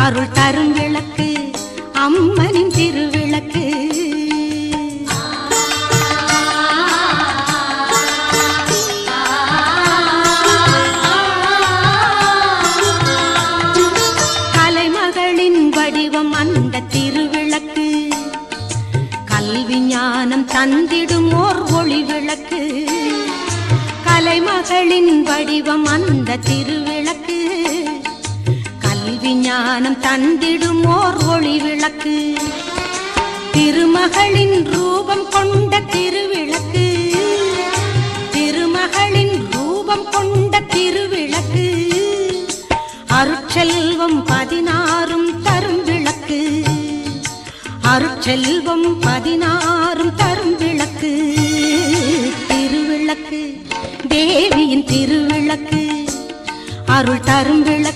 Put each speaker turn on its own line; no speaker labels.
அருள் தரும் விளக்கு அம்மனின் திருவிளக்கு. கலைமகளின் வடிவம் அந்த திருவிளக்கு, கல்வி ஞானம் தந்திடும் ஓர் ஒளி விளக்கு. கலைமகளின் வடிவம் அந்த திருவிளக்கு, விஞ்ஞானம் தந்திடும் ஓர் ஒளி விளக்கு. திருமகளின் ரூபம் கொண்ட திருவிளக்கு, திருமகளின் ரூபம் கொண்ட திருவிளக்கு. அருட்செல்வம் 16 தரும் விளக்கு, அருட்செல்வம் 16 தரும் விளக்கு. திருவிளக்கு தேவியின் திருவிளக்கு, அருள் தரும் விளக்கு